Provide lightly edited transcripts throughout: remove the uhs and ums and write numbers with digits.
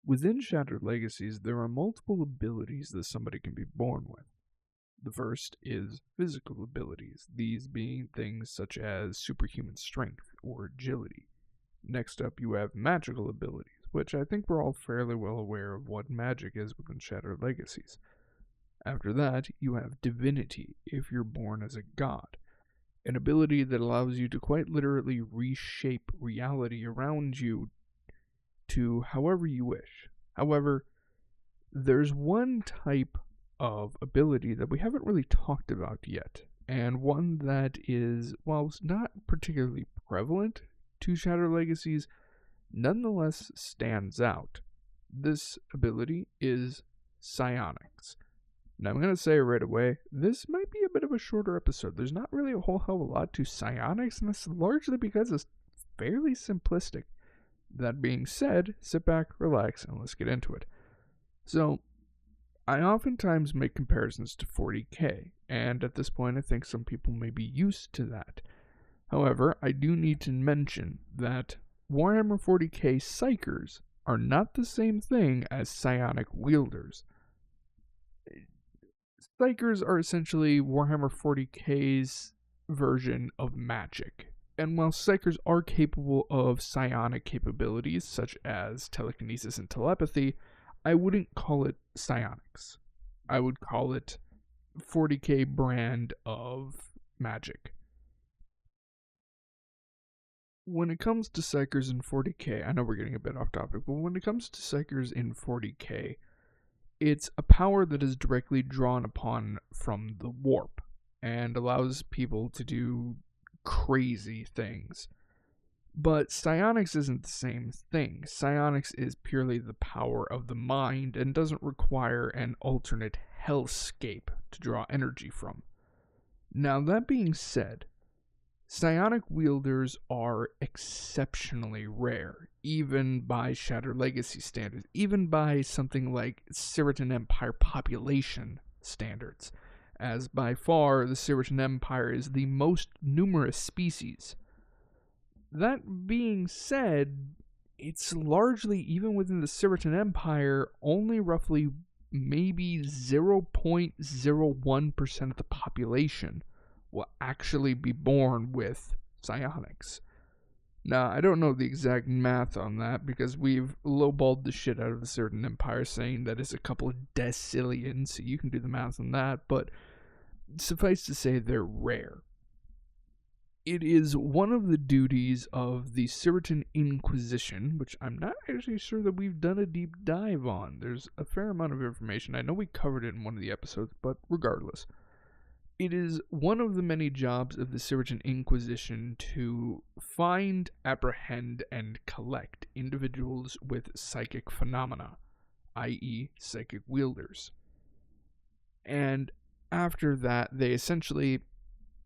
Within Shattered Legacies, there are multiple abilities that somebody can be born with. The first is physical abilities, these being things such as superhuman strength or agility. Next up, you have magical abilities, which I think we're all fairly well aware of what magic is within Shattered Legacies. After that, you have divinity, if you're born as a god, an ability that allows you to quite literally reshape reality around you to however you wish. However, there's one type of ability that we haven't really talked about yet, and one that is, while it's not particularly prevalent to Shadow Legacies, nonetheless stands out. This ability is Psionics. Now, I'm going to say right away, this might be a bit of a shorter episode. There's not really a whole hell of a lot to Psionics, and that's largely because it's fairly simplistic. That being said, sit back, relax, and let's get into it. So, I oftentimes make comparisons to 40k, and at this point I think some people may be used to that. However, I do need to mention that Warhammer 40k Psykers are not the same thing as Psionic Wielders. Psykers are essentially Warhammer 40k's version of magic. And while Psykers are capable of psionic capabilities, such as telekinesis and telepathy, I wouldn't call it psionics. I would call it 40k brand of magic. When it comes to Psykers in 40k, I know we're getting a bit off topic, but when it comes to Psykers in 40k, it's a power that is directly drawn upon from the warp and allows people to do crazy things. But psionics isn't the same thing. Psionics is purely the power of the mind and doesn't require an alternate hellscape to draw energy from. Now, that being said, psionic wielders are exceptionally rare, even by Shattered Legacy standards, even by something like Siritan Empire population standards, as by far the Siritan Empire is the most numerous species. That being said, it's largely, even within the Siritan Empire, only roughly maybe 0.01% of the population will actually be born with psionics. Now, I don't know the exact math on that because we've lowballed the shit out of the Siritan Empire, saying that it's a couple of decillions, so you can do the math on that, but suffice to say they're rare. It is one of the duties of the Siritan Inquisition, which I'm not actually sure that we've done a deep dive on. There's a fair amount of information. I know we covered it in one of the episodes, but regardless. It is one of the many jobs of the Siritan Inquisition to find, apprehend, and collect individuals with psychic phenomena, i.e., psychic wielders. And after that, they essentially,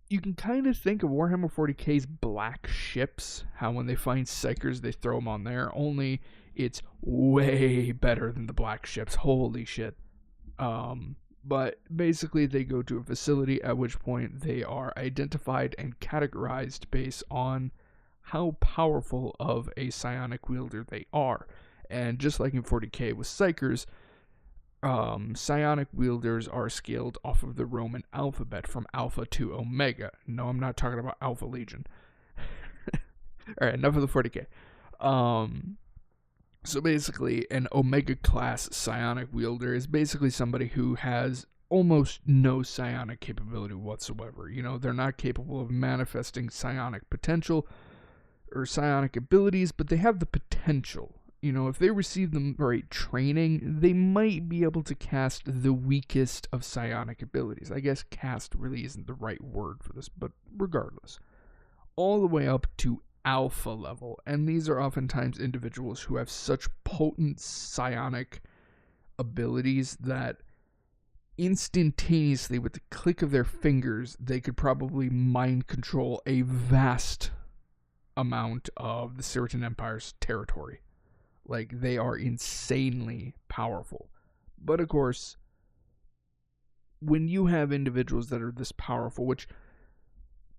you can kind of think of Warhammer 40k's black ships, how when they find psychers, they throw them on there, only it's way better than the black ships. Holy shit. But basically they go to a facility, at which point they are identified and categorized based on how powerful of a psionic wielder they are. And just like in 40k with psychers, psionic wielders are scaled off of the Roman alphabet from Alpha to Omega. No, I'm not talking about Alpha Legion. Alright, enough of the 40k. So basically, an Omega class psionic wielder is basically somebody who has almost no psionic capability whatsoever. You know, they're not capable of manifesting psionic potential or psionic abilities, but they have the potential. You know, if they receive the right training, they might be able to cast the weakest of psionic abilities. I guess cast really isn't the right word for this, but regardless. All the way up to alpha level, and these are oftentimes individuals who have such potent psionic abilities that instantaneously, with the click of their fingers, they could probably mind control a vast amount of the Siritan Empire's territory. Like, they are insanely powerful. But of course, when you have individuals that are this powerful, which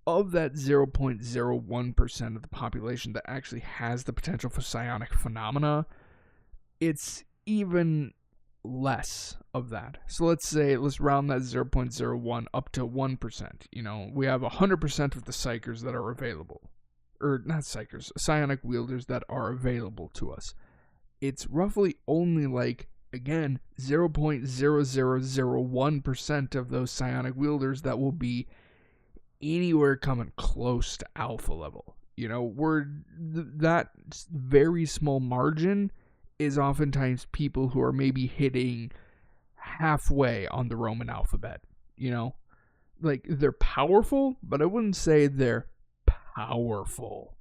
of that 0.01% of the population that actually has the potential for psionic phenomena, it's even less of that. So let's round that 0.01 up to 1%. We have 100% of the psychers that are available. Or not psychers, psionic wielders that are available to us. It's roughly only like, again, 0.0001% of those psionic wielders that will be anywhere coming close to alpha level. That very small margin is oftentimes people who are maybe hitting halfway on the Roman alphabet. Like, they're powerful, but I wouldn't say they're powerful.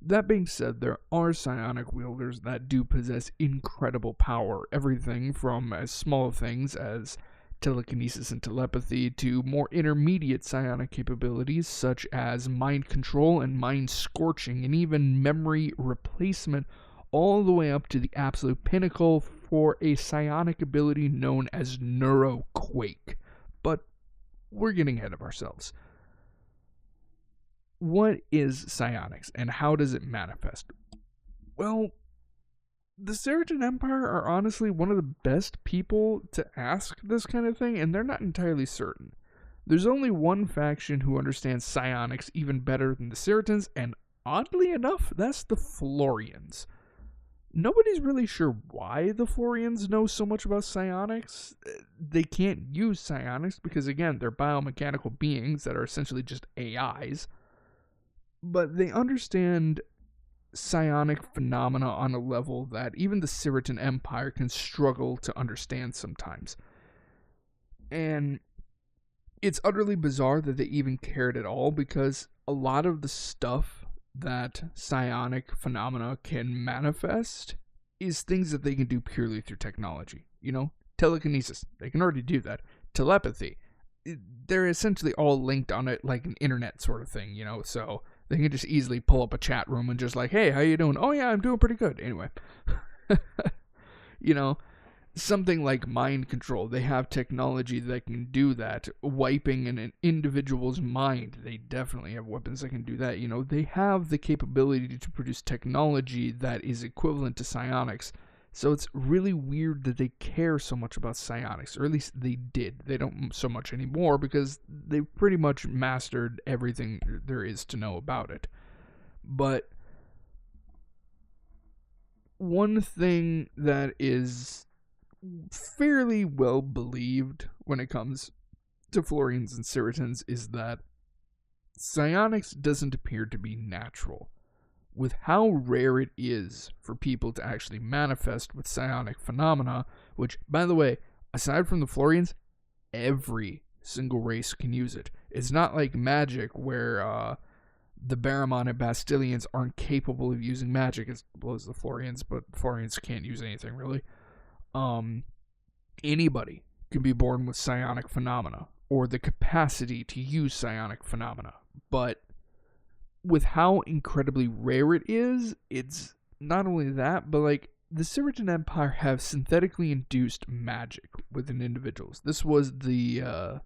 That being said, there are psionic wielders that do possess incredible power. Everything from as small things as telekinesis and telepathy to more intermediate psionic capabilities such as mind control and mind scorching and even memory replacement, all the way up to the absolute pinnacle for a psionic ability known as neuroquake. But we're getting ahead of ourselves. What is psionics and how does it manifest? Well, the Saracen Empire are honestly one of the best people to ask this kind of thing, and they're not entirely certain. There's only one faction who understands psionics even better than the Saracens, and oddly enough, that's the Florians. Nobody's really sure why the Florians know so much about psionics. They can't use psionics because, again, they're biomechanical beings that are essentially just AIs. But they understand psionic phenomena on a level that even the Saracen Empire can struggle to understand sometimes. And it's utterly bizarre that they even cared at all, because a lot of the stuff that psionic phenomena can manifest is things that they can do purely through technology. Telekinesis, they can already do that. Telepathy, they're essentially all linked on it like an internet sort of thing, so they can just easily pull up a chat room and just like, hey, how you doing? Oh yeah, I'm doing pretty good. Anyway, something like mind control. They have technology that can do that. Wiping an individual's mind. They definitely have weapons that can do that. They have the capability to produce technology that is equivalent to psionics. So it's really weird that they care so much about psionics, or at least they did. They don't so much anymore because they've pretty much mastered everything there is to know about it. But one thing that is fairly well believed when it comes to Florians and Saracens is that psionics doesn't appear to be natural. With how rare it is for people to actually manifest with psionic phenomena, which, by the way, aside from the Florians, every single race can use it. It's not like magic where the Barramon and Bastilians aren't capable of using magic as well as the Florians, but Florians can't use anything really. Anybody can be born with psionic phenomena, or the capacity to use psionic phenomena, but with how incredibly rare it is, it's not only that, but like the Saracen Empire have synthetically induced magic within individuals. This was the what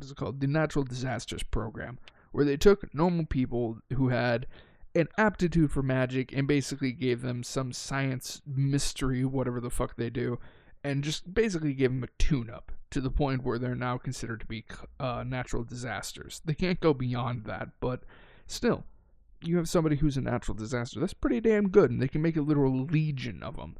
is it called? The Natural Disasters Program, where they took normal people who had an aptitude for magic and basically gave them some science mystery, whatever the fuck they do, and just basically gave them a tune-up to the point where they're now considered to be natural disasters. They can't go beyond that, but still, you have somebody who's a natural disaster. That's pretty damn good, and they can make a literal legion of them.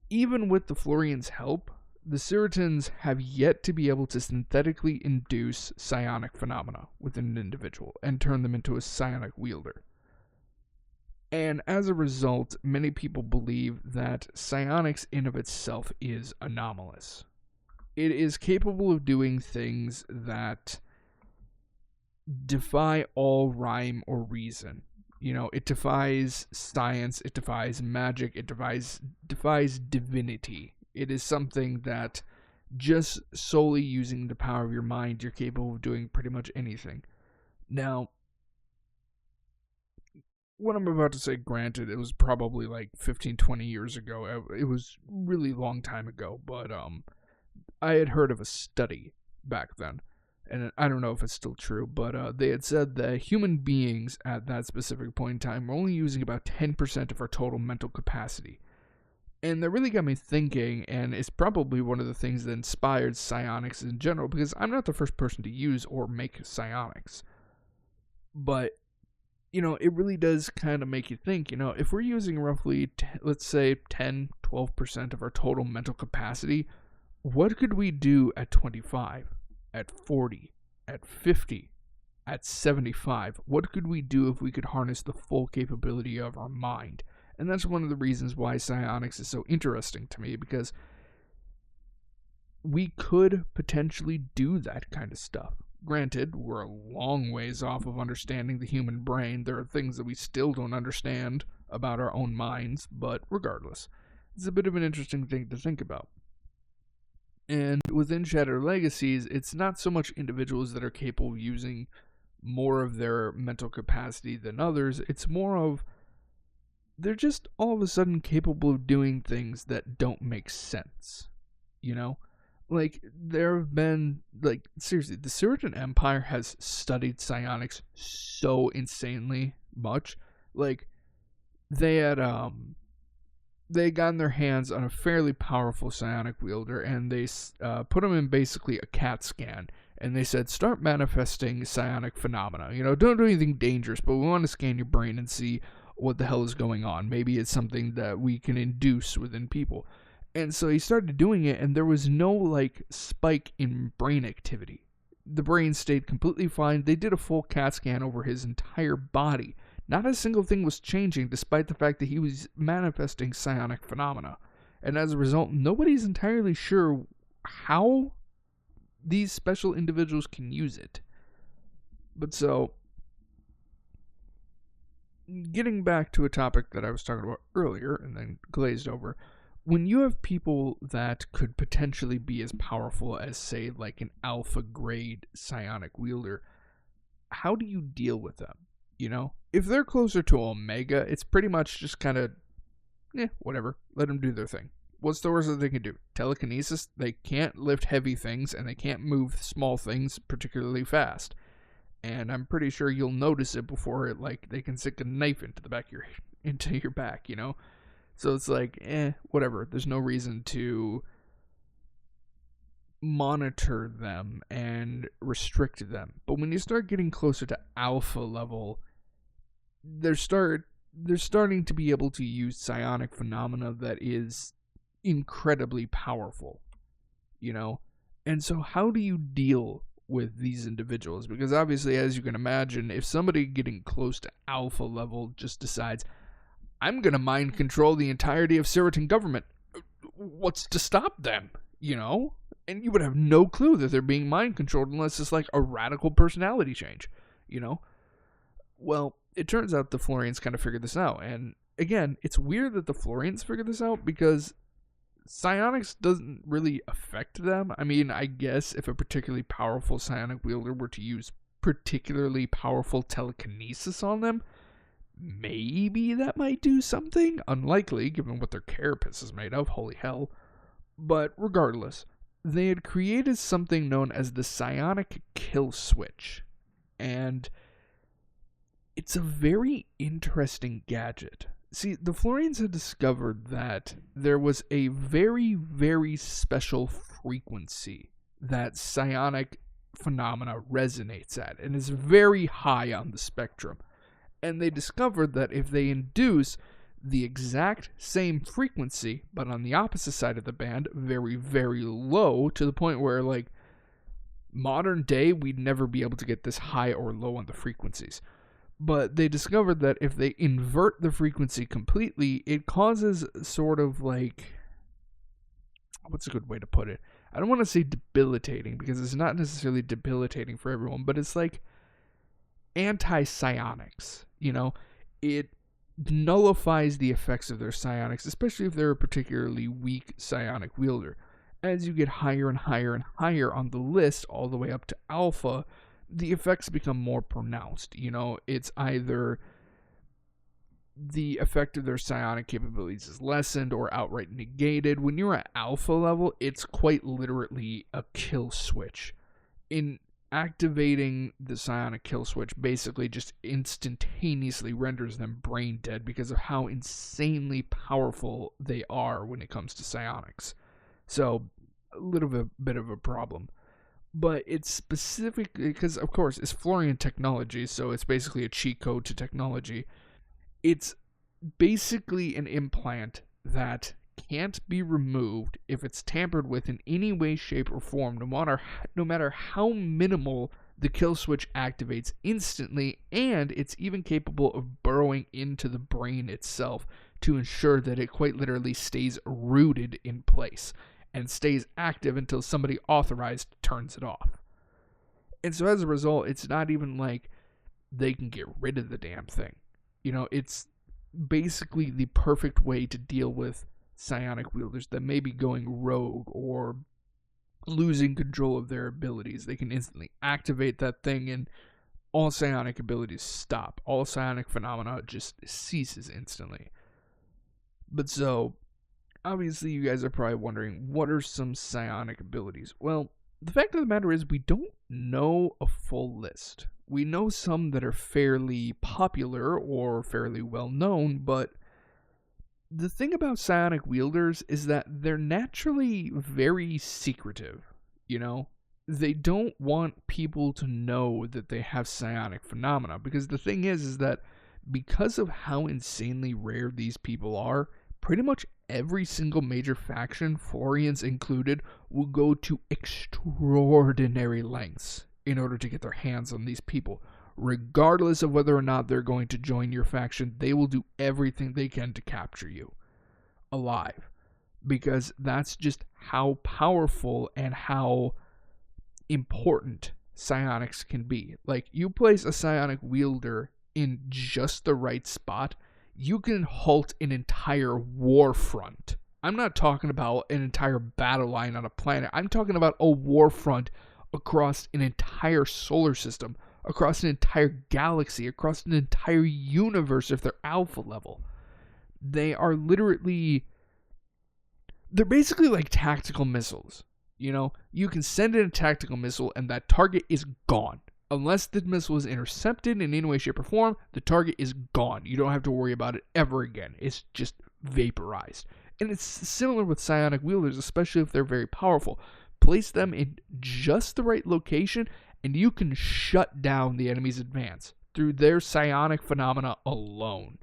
Even with the Florians' help, the Saracens have yet to be able to synthetically induce psionic phenomena within an individual and turn them into a psionic wielder. And as a result, many people believe that psionics in of itself is anomalous. It is capable of doing things that defy all rhyme or reason. It defies science, it defies magic, it defies divinity. It is something that just solely using the power of your mind, you're capable of doing pretty much anything. Now, what I'm about to say, granted, it was probably like 15, 20 years ago. It was really long time ago, but I had heard of a study back then. and I don't know if it's still true, but they had said that human beings at that specific point in time were only using about 10% of our total mental capacity. And that really got me thinking, and it's probably one of the things that inspired psionics in general, because I'm not the first person to use or make psionics. But, it really does kind of make you think, if we're using roughly, let's say, 10, 12% of our total mental capacity, what could we do at 25, at 40, at 50, at 75? What could we do if we could harness the full capability of our mind? And that's one of the reasons why psionics is so interesting to me, because we could potentially do that kind of stuff. Granted, we're a long ways off of understanding the human brain. There are things that we still don't understand about our own minds, but regardless, it's a bit of an interesting thing to think about. And within Shattered Legacies, it's not so much individuals that are capable of using more of their mental capacity than others. It's more of they're just all of a sudden capable of doing things that don't make sense. Like, there have been, seriously, the Certain Empire has studied psionics so insanely much. Like, they had gotten their hands on a fairly powerful psionic wielder, and they put him in basically a CAT scan, and they said, start manifesting psionic phenomena. Don't do anything dangerous, but we want to scan your brain and see what the hell is going on. Maybe it's something that we can induce within people. And so he started doing it, and there was no, spike in brain activity. The brain stayed completely fine. They did a full CAT scan over his entire body. Not a single thing was changing, despite the fact that he was manifesting psionic phenomena. And as a result, nobody's entirely sure how these special individuals can use it. But so, getting back to a topic that I was talking about earlier and then glazed over, when you have people that could potentially be as powerful as, say, like an alpha grade psionic wielder, how do you deal with them? If they're closer to Omega, it's pretty much just kind of, whatever, let them do their thing. What's the worst that they can do? Telekinesis? They can't lift heavy things, and they can't move small things particularly fast. And I'm pretty sure you'll notice it before they can stick a knife into the back of your back, So it's whatever. There's no reason to monitor them and restrict them. But when you start getting closer to alpha level, they're starting to be able to use psionic phenomena that is incredibly powerful, And so how do you deal with these individuals? Because obviously, as you can imagine, if somebody getting close to alpha level just decides, I'm going to mind control the entirety of Certain government, what's to stop them, And you would have no clue that they're being mind controlled unless it's a radical personality change, Well, it turns out the Florians kind of figured this out. And again, it's weird that the Florians figured this out because psionics doesn't really affect them. I mean, I guess if a particularly powerful psionic wielder were to use particularly powerful telekinesis on them, maybe that might do something. Unlikely, given what their carapace is made of. Holy hell. But regardless, they had created something known as the psionic kill switch. And it's a very interesting gadget. See, the Florians had discovered that there was a very, very special frequency that psionic phenomena resonates at, and is very high on the spectrum. And they discovered that if they induce the exact same frequency, but on the opposite side of the band, very, very low, to the point where, modern day, we'd never be able to get this high or low on the frequencies. But they discovered that if they invert the frequency completely, it causes sort of what's a good way to put it? I don't want to say debilitating, because it's not necessarily debilitating for everyone, but it's anti-psionics, It nullifies the effects of their psionics, especially if they're a particularly weak psionic wielder. As you get higher and higher and higher on the list, all the way up to alpha, the effects become more pronounced. It's either the effect of their psionic capabilities is lessened or outright negated. When you're at alpha level, it's quite literally a kill switch. In activating the psionic kill switch basically just instantaneously renders them brain dead because of how insanely powerful they are when it comes to psionics. So, a little bit of a problem. But it's specifically because, of course, it's Florian technology, so it's basically a cheat code to technology. It's basically an implant that can't be removed if it's tampered with in any way, shape, or form, no matter how minimal the kill switch activates instantly, and it's even capable of burrowing into the brain itself to ensure that it quite literally stays rooted in place and stays active until somebody authorized turns it off. And so as a result, it's not even like they can get rid of the damn thing. It's basically the perfect way to deal with psionic wielders that may be going rogue or losing control of their abilities. They can instantly activate that thing and all psionic abilities stop. All psionic phenomena just ceases instantly. But so, obviously you guys are probably wondering, what are some psionic abilities? Well, the fact of the matter is we don't know a full list. We know some that are fairly popular or fairly well known, but the thing about psionic wielders is that they're naturally very secretive, They don't want people to know that they have psionic phenomena, because the thing is that because of how insanely rare these people are, pretty much every single major faction, Florians included, will go to extraordinary lengths in order to get their hands on these people. Regardless of whether or not they're going to join your faction, they will do everything they can to capture you alive. Because that's just how powerful and how important psionics can be. Like, you place a psionic wielder in just the right spot, you can halt an entire war front. I'm not talking about an entire battle line on a planet. I'm talking about a war front across an entire solar system, across an entire galaxy, across an entire universe if they're alpha level. They're basically like tactical missiles. You can send in a tactical missile and that target is gone. Unless the missile is intercepted in any way, shape, or form, the target is gone. You don't have to worry about it ever again. It's just vaporized. And it's similar with psionic wielders, especially if they're very powerful. Place them in just the right location, and you can shut down the enemy's advance through their psionic phenomena alone.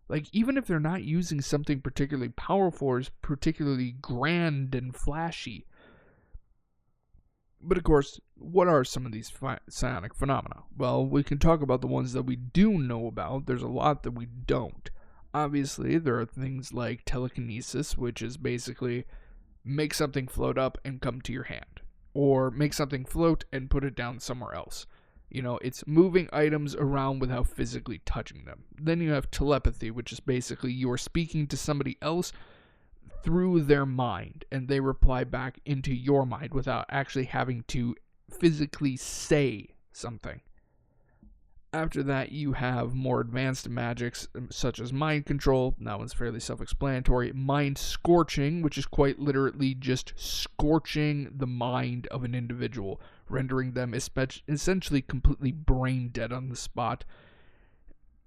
Like, even if they're not using something particularly powerful or particularly grand and flashy. But of course, what are some of these psionic phenomena? Well, we can talk about the ones that we do know about. There's a lot that we don't. Obviously, there are things like telekinesis, which is basically make something float up and come to your hand. Or make something float and put it down somewhere else. It's moving items around without physically touching them. Then you have telepathy, which is basically you are speaking to somebody else through their mind, and they reply back into your mind without actually having to physically say something. After that, you have more advanced magics, such as mind control. That one's fairly self-explanatory. Mind scorching, which is quite literally just scorching the mind of an individual, rendering them essentially completely brain dead on the spot.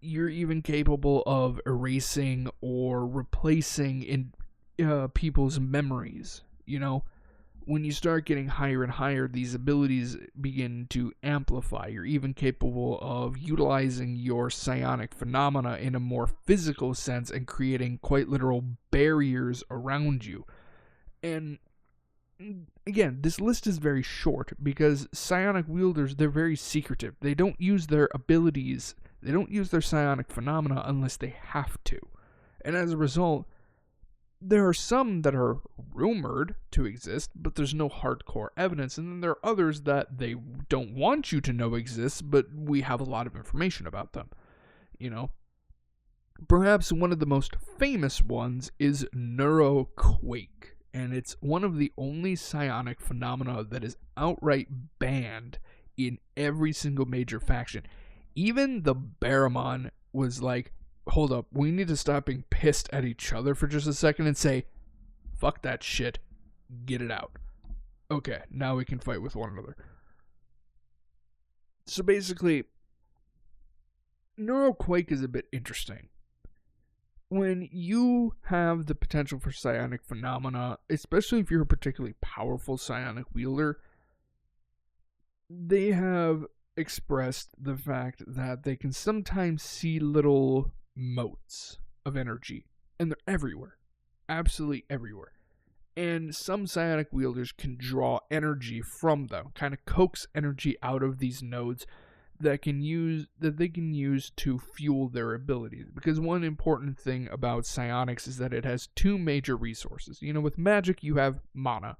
You're even capable of erasing or replacing people's memories. When you start getting higher and higher, these abilities begin to amplify. You're even capable of utilizing your psionic phenomena in a more physical sense and creating quite literal barriers around you. And again, this list is very short because psionic wielders, they're very secretive. They don't use their abilities, they don't use their psionic phenomena unless they have to. And as a result, there are some that are rumored to exist, but there's no hardcore evidence. And then there are others that they don't want you to know exist, but we have a lot of information about them. Perhaps one of the most famous ones is Neuroquake. And it's one of the only psionic phenomena that is outright banned in every single major faction. Even the Baramon was like, hold up, we need to stop being pissed at each other for just a second and say, fuck that shit, get it out. Okay, now we can fight with one another. So basically, neuroquake is a bit interesting. When you have the potential for psionic phenomena, especially if you're a particularly powerful psionic wielder, they have expressed the fact that they can sometimes see little motes of energy, and they're everywhere. Absolutely everywhere. And some psionic wielders can draw energy from them, kind of coax energy out of these nodes that they can use to fuel their abilities. Because one important thing about psionics is that it has two major resources. With magic you have mana.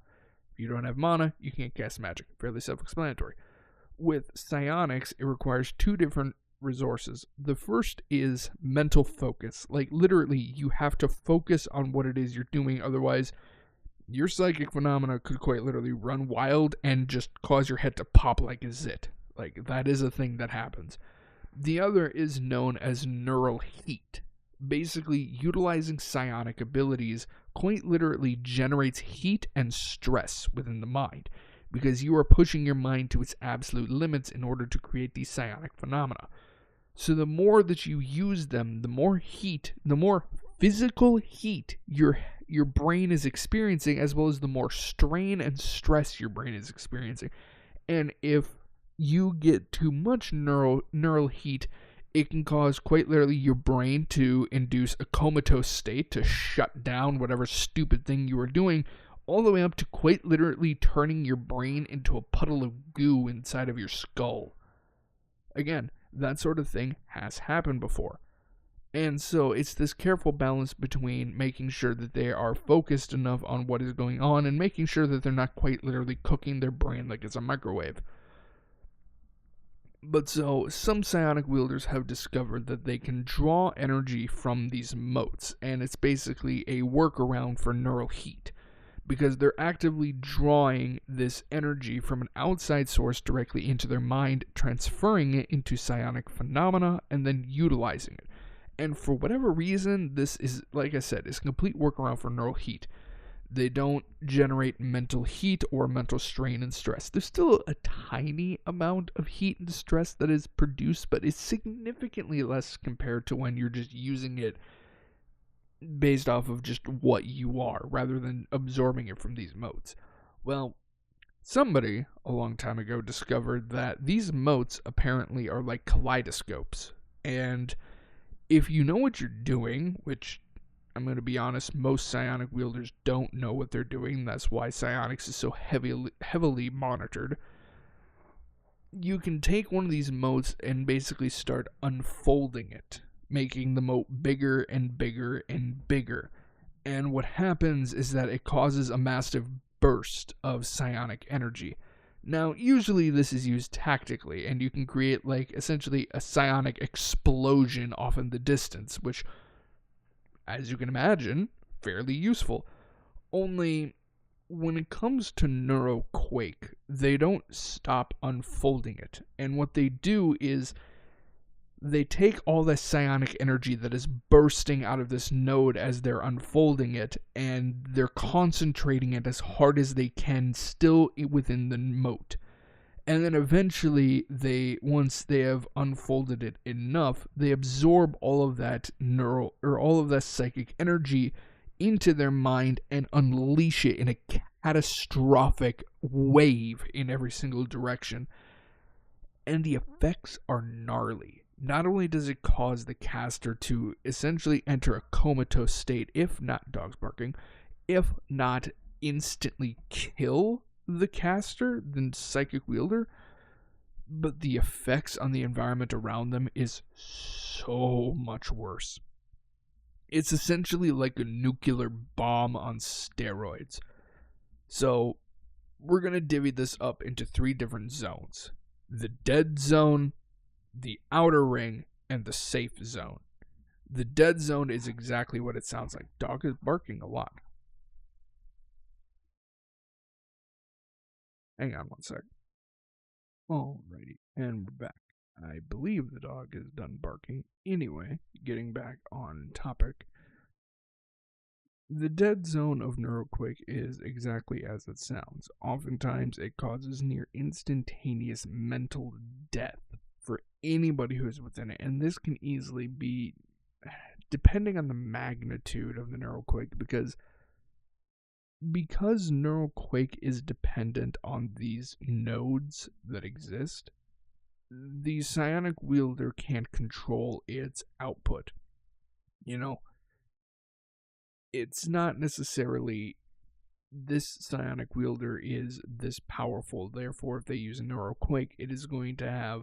If you don't have mana, you can't cast magic. Fairly self-explanatory. With psionics, it requires two different resources. The first is mental focus. Like literally, you have to focus on what it is you're doing, otherwise your psychic phenomena could quite literally run wild and just cause your head to pop like a zit. Like, that is a thing that happens. The other is known as neural heat. Basically, utilizing psionic abilities quite literally generates heat and stress within the mind, because you are pushing your mind to its absolute limits in order to create these psionic phenomena. So the more that you use them, the more heat, the more physical heat your brain is experiencing, as well as the more strain and stress your brain is experiencing. And if you get too much neural heat, it can cause quite literally your brain to induce a comatose state, to shut down whatever stupid thing you are doing, all the way up to quite literally turning your brain into a puddle of goo inside of your skull. Again, that sort of thing has happened before. And so it's this careful balance between making sure that they are focused enough on what is going on and making sure that they're not quite literally cooking their brain like it's a microwave. But so, some psionic wielders have discovered that they can draw energy from these motes, and it's basically a workaround for neural heat, because they're actively drawing this energy from an outside source directly into their mind, transferring it into psionic phenomena, and then utilizing it. And for whatever reason, this is, like I said, is a complete workaround for neural heat. They don't generate mental heat or mental strain and stress. There's still a tiny amount of heat and stress that is produced, but it's significantly less compared to when you're just using it based off of just what you are, rather than absorbing it from these motes. Well, somebody a long time ago discovered that these motes apparently are like kaleidoscopes. And if you know what you're doing, which I'm going to be honest, most psionic wielders don't know what they're doing. That's why psionics is so heavily monitored. You can take one of these motes and basically start unfolding it, making the mote bigger and bigger and bigger. And what happens is that it causes a massive burst of psionic energy. Now, usually this is used tactically, and you can create, like, essentially a psionic explosion off in the distance, which, as you can imagine, fairly useful. Only, when it comes to neuroquake, they don't stop unfolding it. And what they do is they take all the psionic energy that is bursting out of this node as they're unfolding it, and they're concentrating it as hard as they can still within the mote. And then eventually, once they have unfolded it enough, they absorb all of that all of that psychic energy into their mind and unleash it in a catastrophic wave in every single direction. And the effects are gnarly. Not only does it cause the caster to essentially enter a comatose state, if not dogs barking, if not instantly kill the caster, the psychic wielder, but the effects on the environment around them is so much worse. It's essentially like a nuclear bomb on steroids. So, we're going to divvy this up into 3 different zones: the dead zone, the outer ring, and the safe zone. The dead zone is exactly what it sounds like. Dog is barking a lot. Hang on one sec. Alrighty, and we're back. I believe the dog is done barking. Anyway, getting back on topic. The dead zone of neuroquake is exactly as it sounds. Oftentimes, it causes near instantaneous mental death for anybody who's within it, and this can easily be depending on the magnitude of the neuroquake because neuroquake is dependent on these nodes that exist. The psionic wielder can't control its output. You know, it's not necessarily this psionic wielder is this powerful, therefore if they use a neuroquake, it is going to have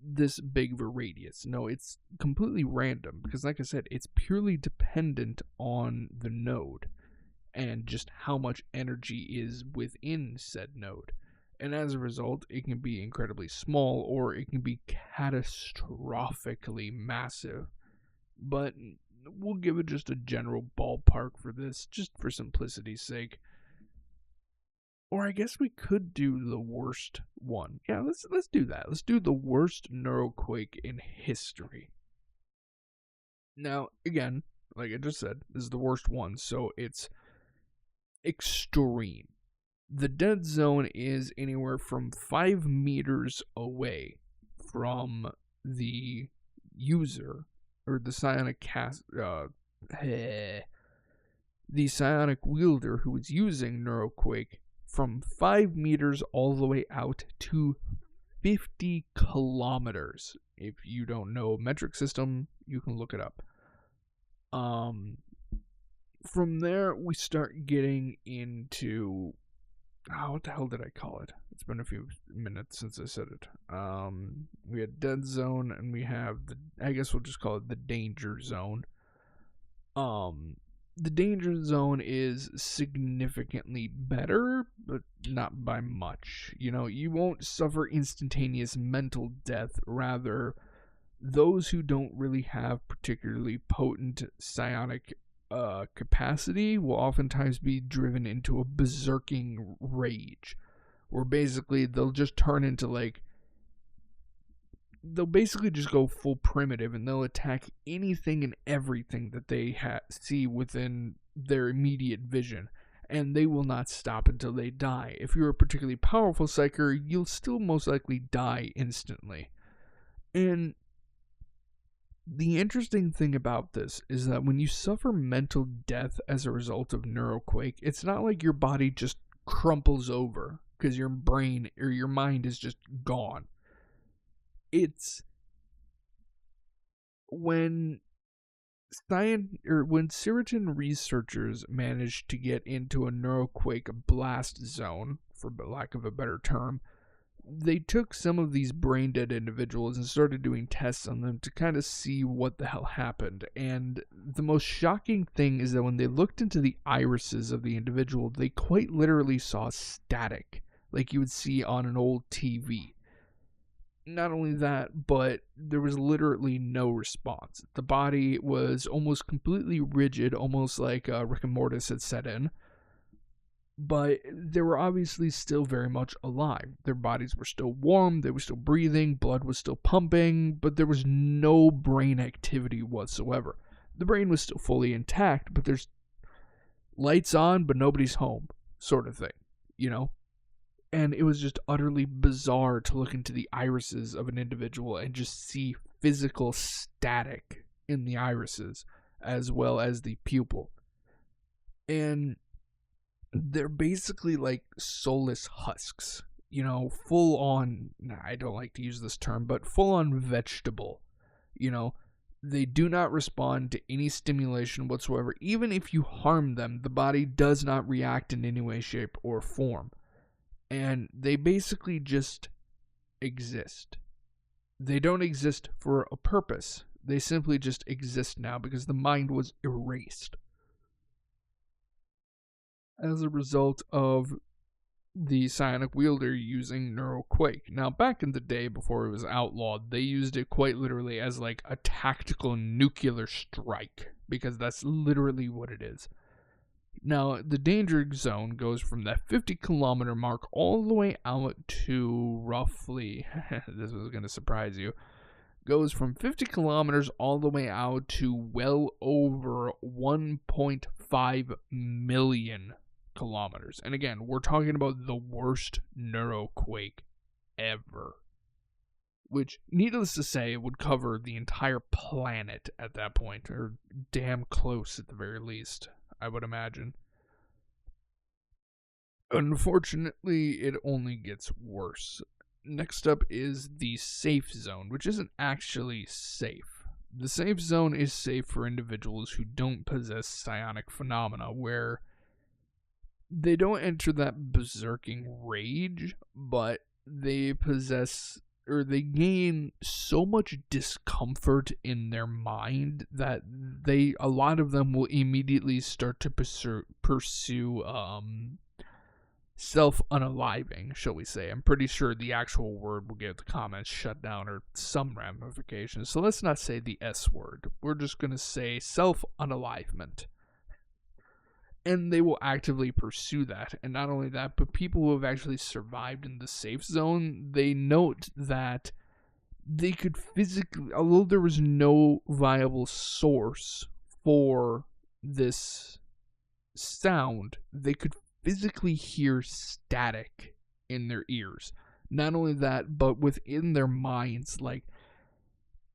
this big of a radius. No, it's completely random because, like I said, it's purely dependent on the node and just how much energy is within said node. And as a result, it can be incredibly small or it can be catastrophically massive. But we'll give it just a general ballpark for this, just for simplicity's sake. Or I guess we could do the worst one. Yeah, let's do that. Let's do the worst neuroquake in history. Now, again, like I just said, this is the worst one, so it's extreme. The dead zone is anywhere from 5 meters away from the user or the psionic the psionic wielder who is using neuroquake, from 5 meters all the way out to 50 kilometers. If you don't know metric system, you can look it up. From there, we start getting into what the hell did I call it? It's been a few minutes since I said it. We had dead zone, and we have I guess we'll just call it the danger zone. The danger zone is significantly better, but not by much. You won't suffer instantaneous mental death. Rather, those who don't really have particularly potent psionic capacity will oftentimes be driven into a berserking rage, where basically they'll just turn into they'll basically just go full primitive, and they'll attack anything and everything that they see within their immediate vision, and they will not stop until they die. If you're a particularly powerful psyker, you'll still most likely die instantly. And the interesting thing about this is that when you suffer mental death as a result of neuroquake, it's not like your body just crumples over because your brain or your mind is just gone. It's when Siritan researchers managed to get into a neuroquake blast zone, for lack of a better term, they took some of these brain dead individuals and started doing tests on them to kind of see what the hell happened. And the most shocking thing is that when they looked into the irises of the individual, they quite literally saw static, like you would see on an old TV. Not only that, but there was literally no response. The body was almost completely rigid, almost like Rick and Mortis had set in. But they were obviously still very much alive. Their bodies were still warm, they were still breathing, blood was still pumping, but there was no brain activity whatsoever. The brain was still fully intact, but there's lights on, but nobody's home, sort of thing, And it was just utterly bizarre to look into the irises of an individual and just see physical static in the irises, as well as the pupil. And they're basically like soulless husks, full on, I don't like to use this term, but full on vegetable. They do not respond to any stimulation whatsoever. Even if you harm them, the body does not react in any way, shape, or form. And they basically just exist. They don't exist for a purpose. They simply just exist now because the mind was erased as a result of the psionic wielder using neuroquake. Now, back in the day before it was outlawed, they used it quite literally as like a tactical nuclear strike, because that's literally what it is. Now, the danger zone goes from that 50-kilometer mark all the way out to roughly, this is going to surprise you, goes from 50 kilometers all the way out to well over 1.5 million kilometers. And again, we're talking about the worst neuroquake ever, which, needless to say, would cover the entire planet at that point, or damn close at the very least, I would imagine. Unfortunately, it only gets worse. Next up is the safe zone, which isn't actually safe. The safe zone is safe for individuals who don't possess psionic phenomena, where they don't enter that berserking rage, but they possess, or they gain so much discomfort in their mind that a lot of them will immediately start to pursue self-unaliving, shall we say. I'm pretty sure the actual word will get the comments shut down or some ramifications. So let's not say the S word. We're just going to say self-unalivement. And they will actively pursue that. And not only that, but people who have actually survived in the safe zone, they note that they could physically, although there was no viable source for this sound, they could physically hear static in their ears. Not only that, but within their minds, like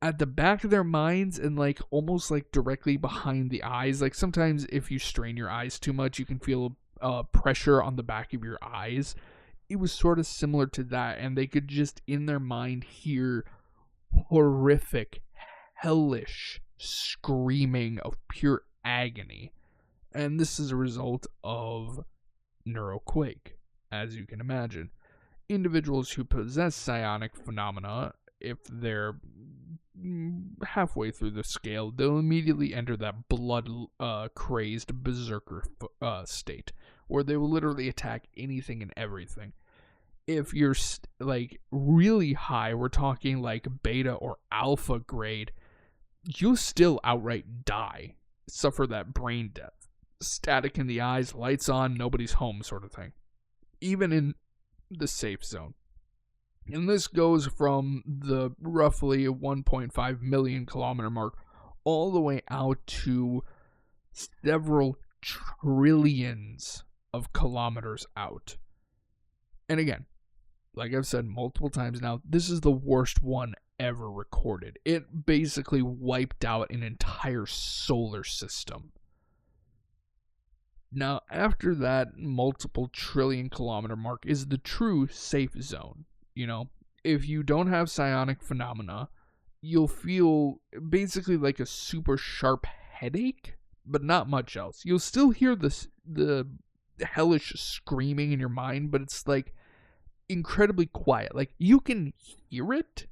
at the back of their minds and like almost like directly behind the eyes. Like sometimes if you strain your eyes too much, you can feel pressure on the back of your eyes. It was sort of similar to that, and they could just in their mind hear horrific, hellish screaming of pure agony. And this is a result of neuroquake, as you can imagine. Individuals who possess psionic phenomena, if they're halfway through the scale, they'll immediately enter that blood-crazed berserker state, where they will literally attack anything and everything. If you're like really high, we're talking like beta or alpha grade, you'll still outright die, suffer that brain death. Static in the eyes, lights on, nobody's home sort of thing. Even in the safe zone. And this goes from the roughly 1.5 million kilometer mark all the way out to several trillions of kilometers out. And again, like I've said multiple times now, this is the worst one ever recorded. It basically wiped out an entire solar system. Now, after that multiple trillion kilometer mark is the true safe zone. You know, if you don't have psionic phenomena, you'll feel basically like a super sharp headache, but not much else. You'll still hear the hellish screaming in your mind, but it's like incredibly quiet. Like you can hear it,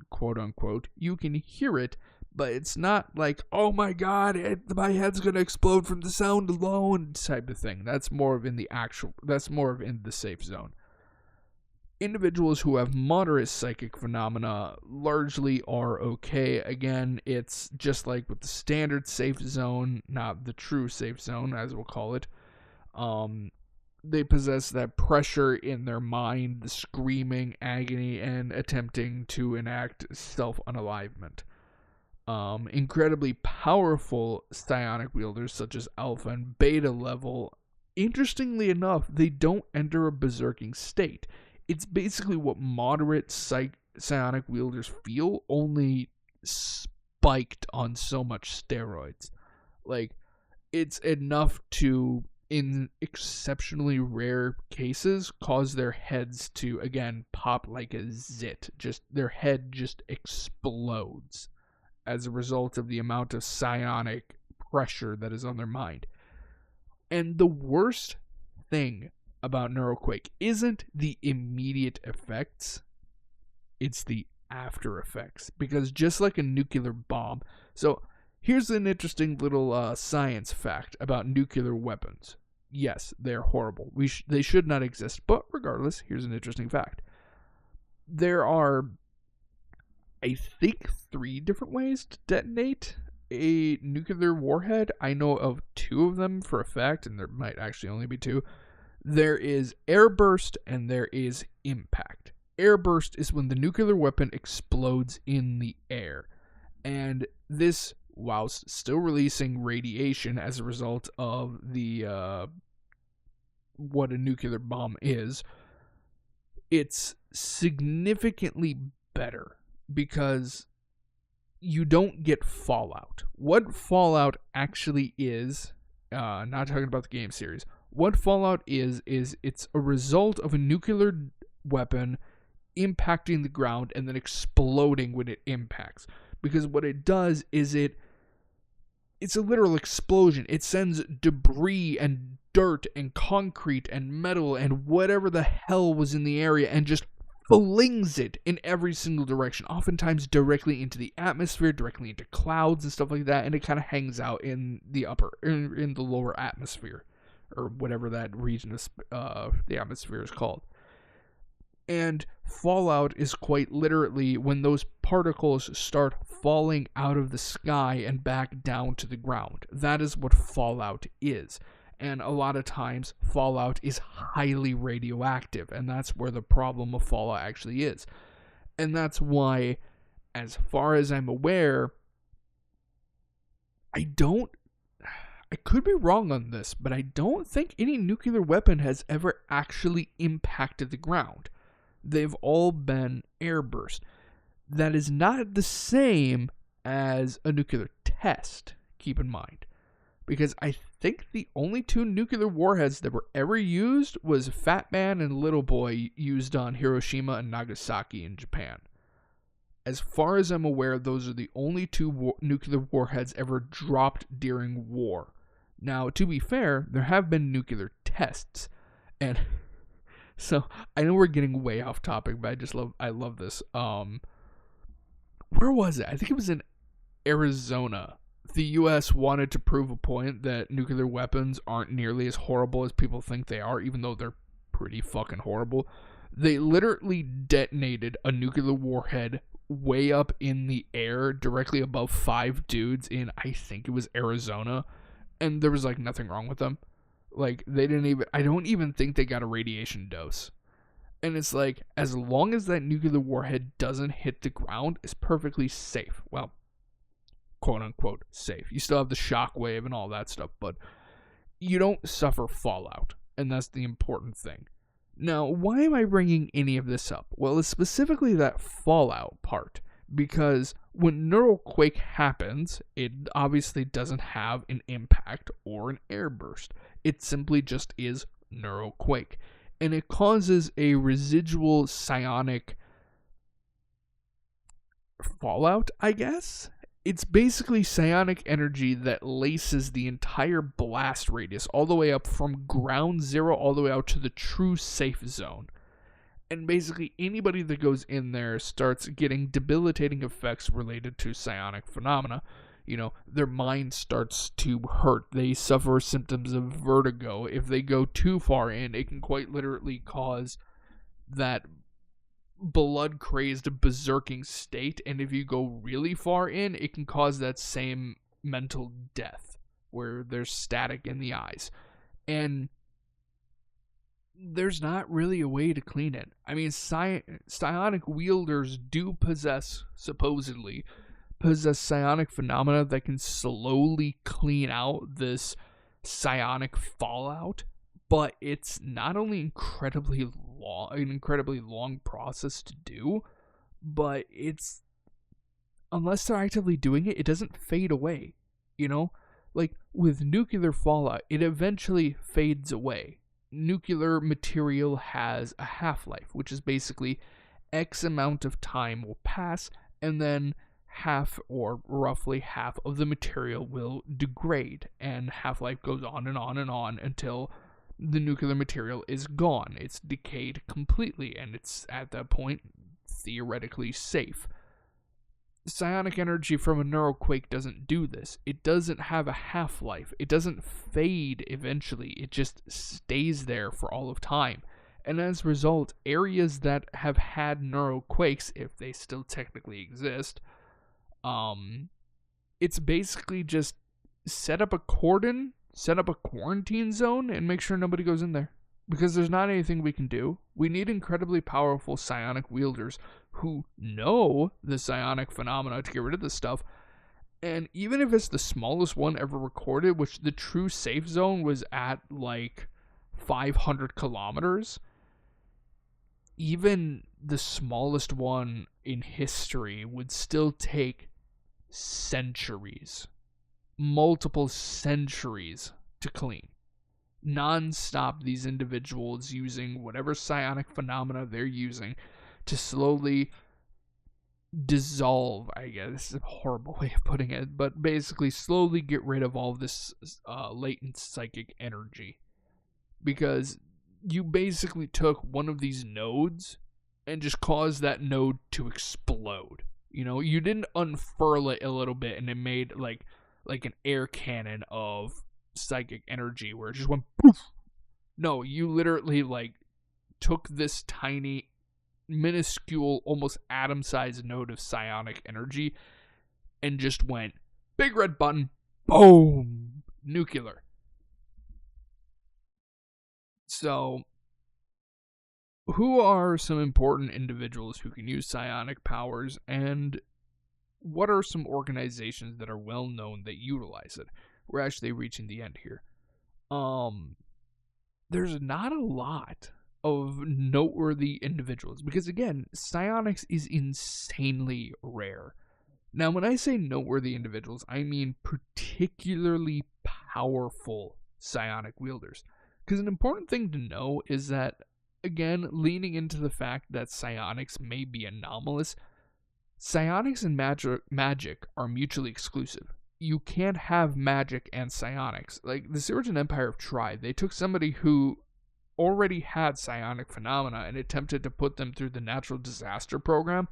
quote unquote, you can hear it, but it's not like, oh my god, my head's gonna explode from the sound alone type of thing. That's more of in the safe zone. Individuals who have moderate psychic phenomena largely are okay. Again, it's just like with the standard safe zone, not the true safe zone, as we'll call it. They possess that pressure in their mind, the screaming, agony, and attempting to enact self-unalivement. Incredibly powerful psionic wielders such as alpha and beta level, interestingly enough, they don't enter a berserking state. It's basically what moderate psionic wielders feel, only spiked on so much steroids. Like, it's enough to, in exceptionally rare cases, cause their heads to, again, pop like a zit. Just, their head just explodes as a result of the amount of psionic pressure that is on their mind. And the worst thing about neuroquake isn't the immediate effects, it's the after effects. Because just like a nuclear bomb, so here's an interesting little science fact about nuclear weapons. Yes, they're horrible. They should not exist, but regardless, here's an interesting fact. There are, I think, 3 different ways to detonate a nuclear warhead. I know of 2 of them for a fact, and there might actually only be 2. There is airburst and there is impact. Airburst is when the nuclear weapon explodes in the air. And this, whilst still releasing radiation as a result of the what a nuclear bomb is, it's significantly better because you don't get fallout. What fallout actually is, not talking about the game series, what fallout is it's a result of a nuclear weapon impacting the ground and then exploding when it impacts. Because what it does is it's a literal explosion. It sends debris and dirt and concrete and metal and whatever the hell was in the area and just flings it in every single direction, oftentimes directly into the atmosphere, directly into clouds and stuff like that, and it kind of hangs out in the in the lower atmosphere, or whatever that region of the atmosphere is called. And fallout is quite literally when those particles start falling out of the sky and back down to the ground. That is what fallout is. And a lot of times, fallout is highly radioactive, and that's where the problem of fallout actually is. And that's why, as far as I'm aware, I could be wrong on this, but I don't think any nuclear weapon has ever actually impacted the ground. They've all been airburst. That is not the same as a nuclear test, keep in mind. Because I think the only two nuclear warheads that were ever used was Fat Man and Little Boy, used on Hiroshima and Nagasaki in Japan. As far as I'm aware, those are the only two nuclear warheads ever dropped during war. Now, to be fair, there have been nuclear tests. And so, I know we're getting way off topic, but I love this. Where was it? I think it was in Arizona. The U.S. wanted to prove a point that nuclear weapons aren't nearly as horrible as people think they are, even though they're pretty fucking horrible. They literally detonated a nuclear warhead way up in the air, directly above 5 dudes in, I think it was Arizona, and there was, like, nothing wrong with them. Like, I don't even think they got a radiation dose. And it's like, as long as that nuclear warhead doesn't hit the ground, it's perfectly safe. Well, quote-unquote safe. You still have the shockwave and all that stuff, but you don't suffer fallout, and that's the important thing. Now, why am I bringing any of this up? Well, it's specifically that fallout part, because when neural quake happens, it obviously doesn't have an impact or an airburst. It simply just is neural quake, and it causes a residual psionic fallout, I guess? It's basically psionic energy that laces the entire blast radius all the way up from ground zero all the way out to the true safe zone. And basically anybody that goes in there starts getting debilitating effects related to psionic phenomena. You know, their mind starts to hurt. They suffer symptoms of vertigo. If they go too far in, it can quite literally cause that blood-crazed berserking state, and if you go really far in, it can cause that same mental death, where there's static in the eyes. And there's not really a way to clean it. I mean, psionic wielders do supposedly possess psionic phenomena that can slowly clean out this psionic fallout, but it's not only an incredibly long process to do, but it's, unless they're actively doing it, it doesn't fade away, you know? Like, with nuclear fallout, it eventually fades away. Nuclear material has a half-life, which is basically X amount of time will pass, and then half, or roughly half, of the material will degrade, and half-life goes on and on and on until the nuclear material is gone. It's decayed completely, and it's, at that point, theoretically safe. Psionic energy from a neural quake doesn't do this. It doesn't have a half-life. It doesn't fade eventually. It just stays there for all of time. And as a result, areas that have had neural quakes, if they still technically exist, it's basically just set up a cordon, set up a quarantine zone, and make sure nobody goes in there. because there's not anything we can do. We need incredibly powerful psionic wielders who know the psionic phenomena to get rid of this stuff. And even if it's the smallest one ever recorded, which the true safe zone was at like 500 kilometers, even the smallest one in history would still take centuries, multiple centuries to clean. Non-stop, these individuals using whatever psionic phenomena they're using to slowly dissolve, I guess this is a horrible way of putting it, but basically slowly get rid of all this latent psychic energy. Because you basically took one of these nodes and just caused that node to explode. You know, you didn't unfurl it a little bit and it made like an air cannon of psychic energy where it just went poof. No, you literally like took this tiny, minuscule, almost atom-sized node of psionic energy and just went big red button, boom, nuclear. So, who are some important individuals who can use psionic powers, and what are some organizations that are well known that utilize it? We're actually reaching the end here. There's not a lot of noteworthy individuals because, again, psionics is insanely rare. Now, when I say noteworthy individuals, I mean particularly powerful psionic wielders. Because an important thing to know is that, again, leaning into the fact that psionics may be anomalous, psionics and magic are mutually exclusive. You can't have magic and psionics. Like, the Sirian Empire have tried. They took somebody who already had psionic phenomena and attempted to put them through the natural disaster program,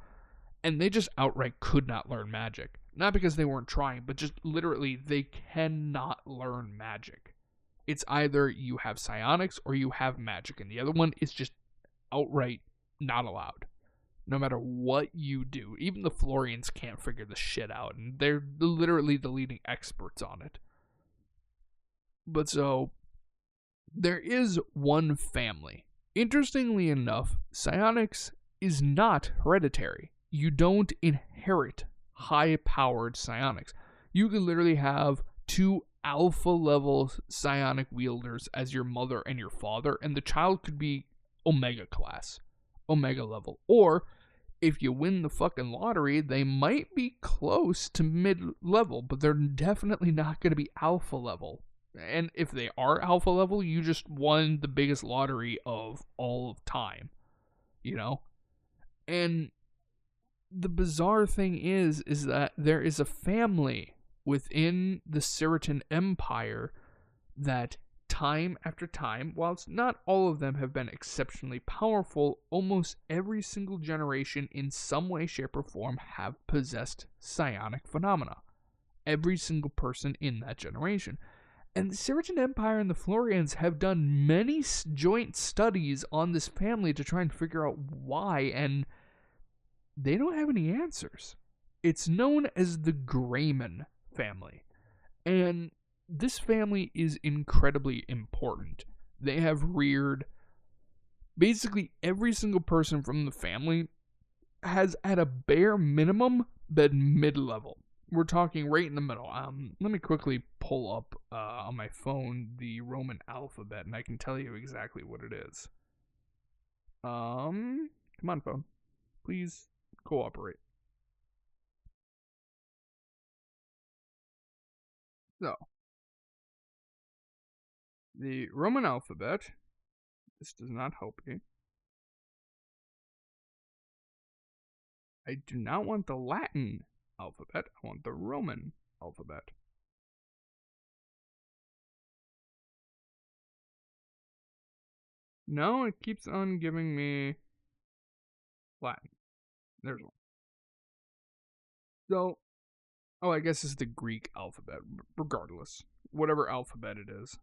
and they just outright could not learn magic. Not because they weren't trying, but just literally they cannot learn magic. It's either you have psionics or you have magic, and the other one is just outright not allowed. No matter what you do. Even the Florians can't figure the shit out, and they're literally the leading experts on it. But so, there is one family. Interestingly enough, psionics is not hereditary. You don't inherit high-powered psionics. You can literally have two alpha-level psionic wielders as your mother and your father, and the child could be Omega class, Omega level. Or, if you win the fucking lottery, they might be close to mid-level, but they're definitely not going to be alpha level. And if they are alpha level, you just won the biggest lottery of all of time, you know? And the bizarre thing is that there is a family within the Sirian Empire that time after time, whilst not all of them have been exceptionally powerful, almost every single generation in some way, shape, or form have possessed psionic phenomena. Every single person in that generation. And the Sirian Empire and the Florians have done many joint studies on this family to try and figure out why, and they don't have any answers. It's known as the Grayman family. And this family is incredibly important. They have reared basically every single person from the family has at a bare minimum been mid-level. We're talking right in the middle. Let me quickly pull up on my phone the Roman alphabet, and I can tell you exactly what it is. Come on, phone. Please cooperate. So, the Roman alphabet. This does not help you. I do not want the Latin alphabet. I want the Roman alphabet. No, it keeps on giving me Latin. There's one. So, oh, I guess it's the Greek alphabet. Regardless, whatever alphabet it is.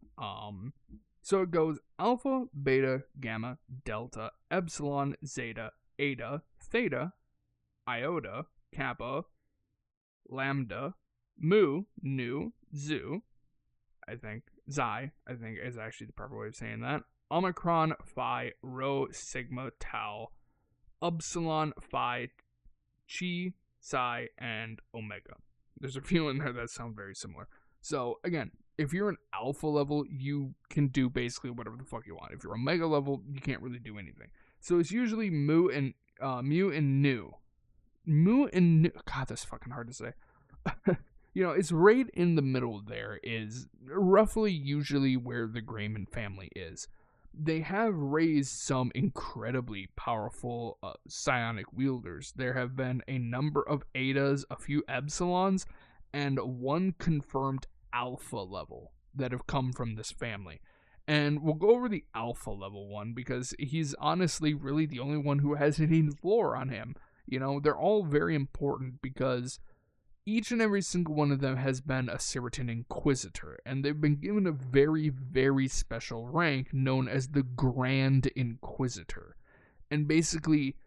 So it goes alpha, beta, gamma, delta, epsilon, zeta, eta, theta, iota, kappa, lambda, mu, nu, zu, I think, xi, I think is actually the proper way of saying that. Omicron, Phi, Rho, Sigma, Tau, Upsilon, Phi, Chi, Psi, and Omega. There's a few in there that sound very similar. So, again, if you're an alpha level, you can do basically whatever the fuck you want. If you're omega level, you can't really do anything. So it's usually mu and nu. Mu and nu. God, that's fucking hard to say. It's right in the middle there is roughly usually where the Grayman family is. They have raised some incredibly powerful psionic wielders. There have been a number of Etas, a few Epsilons, and one confirmed Alpha level that have come from this family. And we'll go over the Alpha level one because he's honestly really the only one who has any lore on him. They're all very important because each and every single one of them has been a Siritan Inquisitor, and they've been given a very, very special rank known as the Grand Inquisitor. And basically,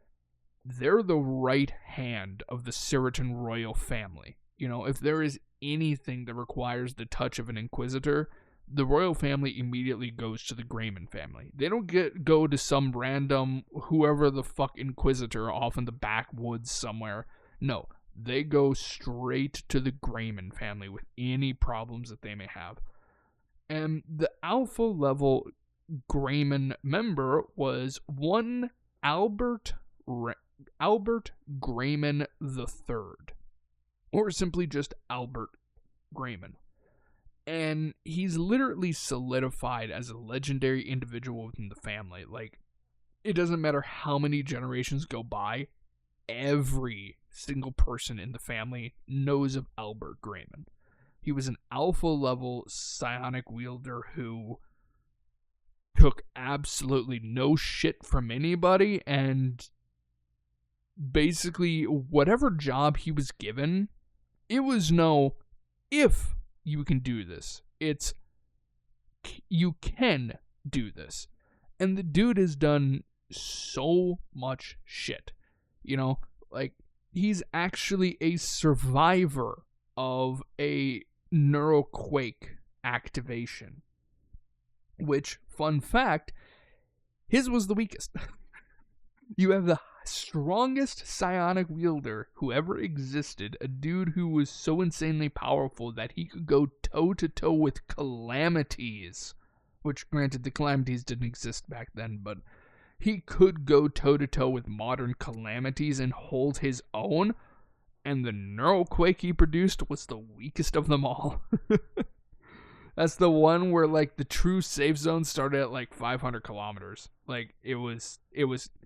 they're the right hand of the Siritan royal family. If there is anything that requires the touch of an Inquisitor, the royal family immediately goes to the Grayman family. They don't go to some random whoever the fuck Inquisitor off in the backwoods somewhere. No. They go straight to the Grayman family with any problems that they may have. And the alpha level Grayman member was one Albert Grayman III. Or simply just Albert Grayman. And he's literally solidified as a legendary individual within the family. Like, it doesn't matter how many generations go by, every single person in the family knows of Albert Grayman. He was an alpha level psionic wielder who took absolutely no shit from anybody, and basically whatever job he was given, it was no if you can do this. It's you can do this. And the dude has done so much shit. He's actually a survivor of a neuroquake activation. Which, fun fact, his was the weakest. You have the strongest psionic wielder who ever existed, a dude who was so insanely powerful that he could go toe-to-toe with calamities. Which, granted, the calamities didn't exist back then, but he could go toe-to-toe with modern calamities and hold his own, and the neuroquake he produced was the weakest of them all. That's the one where, the true safe zone started at, 500 kilometers. It was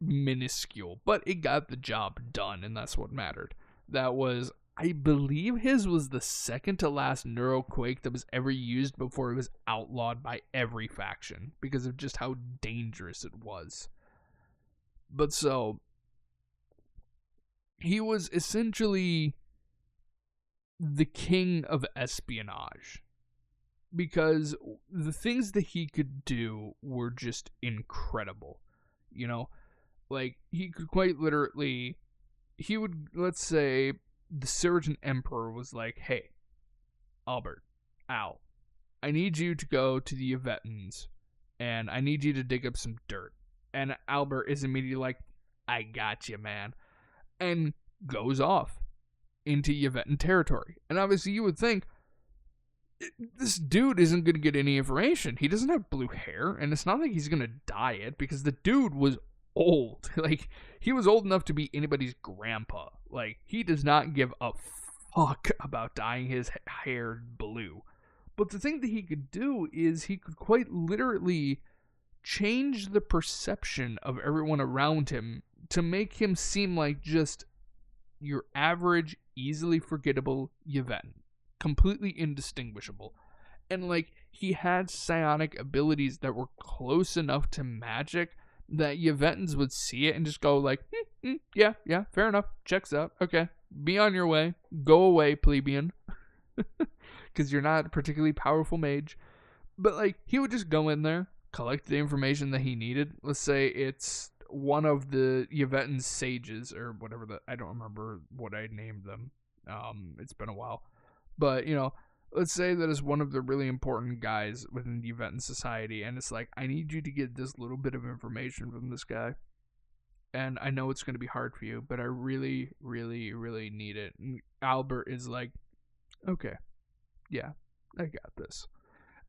minuscule, but it got the job done, and that's what mattered. That was, I believe his was the second to last neuroquake that was ever used before it was outlawed by every faction, because of just how dangerous it was. But so, he was essentially the king of espionage. Because the things that he could do were just incredible. He could quite literally, let's say, the Siritan Emperor was like, hey, Albert, Al, I need you to go to the Yvetans, and I need you to dig up some dirt. And Albert is immediately like, I got you, man. And goes off into Yvetan territory. And obviously you would think, this dude isn't going to get any information. He doesn't have blue hair, and it's not like he's going to dye it, because the dude was old. He was old enough to be anybody's grandpa. He does not give a fuck about dyeing his hair blue. But the thing that he could do is he could quite literally change the perception of everyone around him to make him seem like just your average, easily forgettable Yvetan. Completely indistinguishable. And he had psionic abilities that were close enough to magic that Yvetans would see it and just go yeah, fair enough, checks out, okay, be on your way, go away, plebeian. Because you're not a particularly powerful mage. But he would just go in there, collect the information that he needed. Let's say it's one of the Yvetan sages, or whatever I don't remember what I named them. It's been a while. But, let's say that is one of the really important guys within the event in society, and it's like, I need you to get this little bit of information from this guy. And I know it's going to be hard for you, but I really, really, really need it. And Albert is like, okay, yeah, I got this.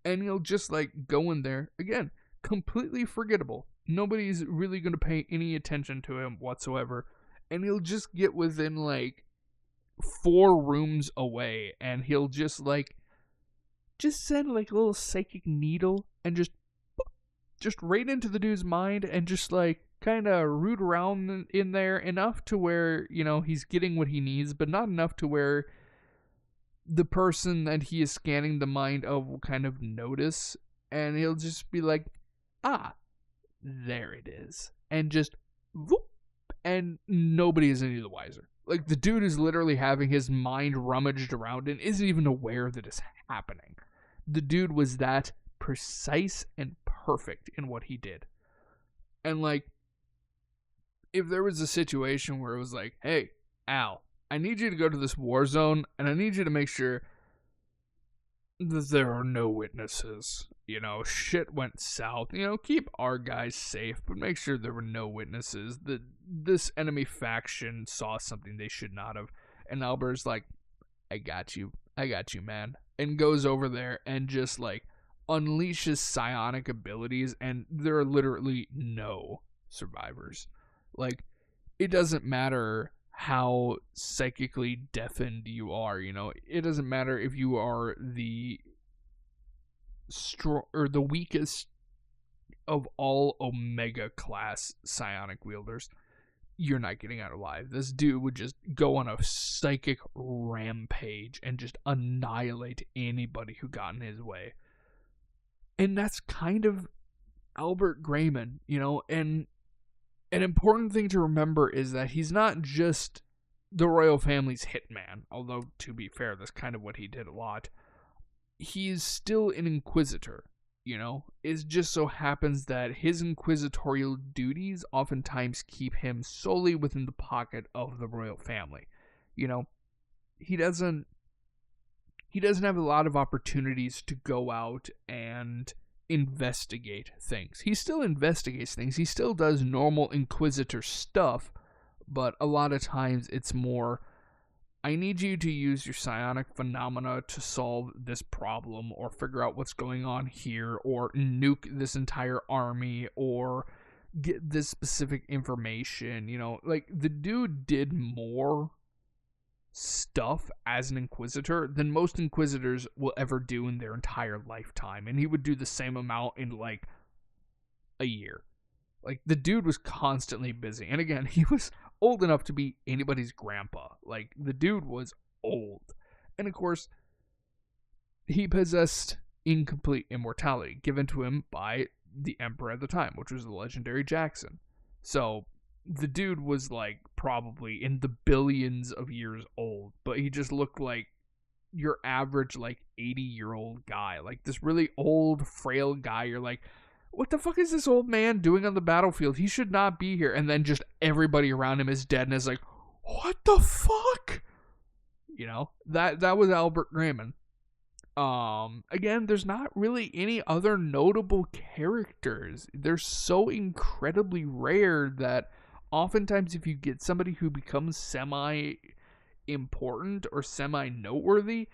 And he'll just like go in there, again, completely forgettable. Nobody's really going to pay any attention to him whatsoever. And he'll just get within like 4 rooms away, and he'll just send like a little psychic needle and just right into the dude's mind, and just like kind of root around in there enough to where, he's getting what he needs, but not enough to where the person that he is scanning the mind of will kind of notice. And he'll just be like, ah, there it is. And just whoop, and nobody is any the wiser. Like, the dude is literally having his mind rummaged around and isn't even aware that it's happening. The dude was that precise and perfect in what he did. And like, if there was a situation where it was like, hey, Al, I need you to go to this war zone, and I need you to make sure that there are no witnesses. Shit went south. Keep our guys safe, but make sure there were no witnesses. This enemy faction saw something they should not have. And Albert's like, I got you, man. And goes over there and just like unleashes psionic abilities, and there are literally no survivors. Like, it doesn't matter how psychically deafened you are, it doesn't matter if you are the the weakest of all Omega class psionic wielders. You're not getting out alive. This dude would just go on a psychic rampage and just annihilate anybody who got in his way. And that's kind of Albert Grayman, and an important thing to remember is that he's not just the royal family's hitman, although, to be fair, that's kind of what he did a lot. He's still an inquisitor, It just so happens that his inquisitorial duties oftentimes keep him solely within the pocket of the royal family. He doesn't have a lot of opportunities to go out and investigate things. He still investigates things. He still does normal inquisitor stuff, but a lot of times it's more, I need you to use your psionic phenomena to solve this problem, or figure out what's going on here, or nuke this entire army, or get this specific information. Like, the dude did more stuff as an inquisitor than most inquisitors will ever do in their entire lifetime, and he would do the same amount in like a year. Like, the dude was constantly busy, and again, he was old enough to be anybody's grandpa. Like, the dude was old, and of course he possessed incomplete immortality given to him by the emperor at the time, which was the legendary Jackson. So the dude was like probably in the billions of years old, but he just looked like your average like 80-year-old guy, like this really old, frail guy. You're like, what the fuck is this old man doing on the battlefield? He should not be here. And then just everybody around him is dead, and is like, what the fuck? That was Albert Grayman. Again, there's not really any other notable characters. They're so incredibly rare that oftentimes if you get somebody who becomes semi-important or semi-noteworthy,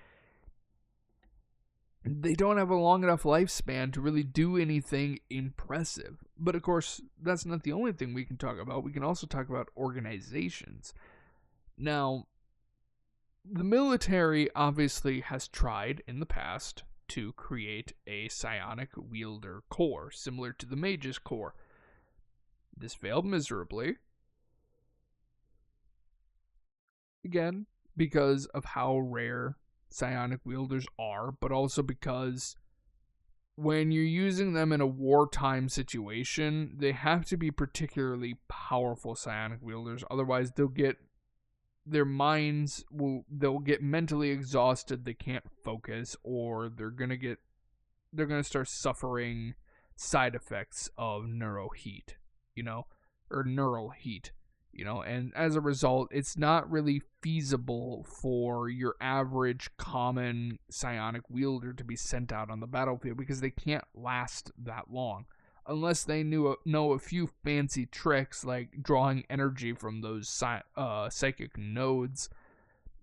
they don't have a long enough lifespan to really do anything impressive. But of course, that's not the only thing we can talk about. We can also talk about organizations. Now, the military obviously has tried in the past to create a psionic wielder corps, similar to the Mage's Corps. This failed miserably. Again, because of how rare psionic wielders are, but also because when you're using them in a wartime situation, they have to be particularly powerful psionic wielders. Otherwise, they'll get mentally exhausted, they can't focus, or they're gonna start suffering side effects of neural heat, or neural heat. And as a result, it's not really feasible for your average common psionic wielder to be sent out on the battlefield because they can't last that long. Unless they know a few fancy tricks like drawing energy from those psychic nodes,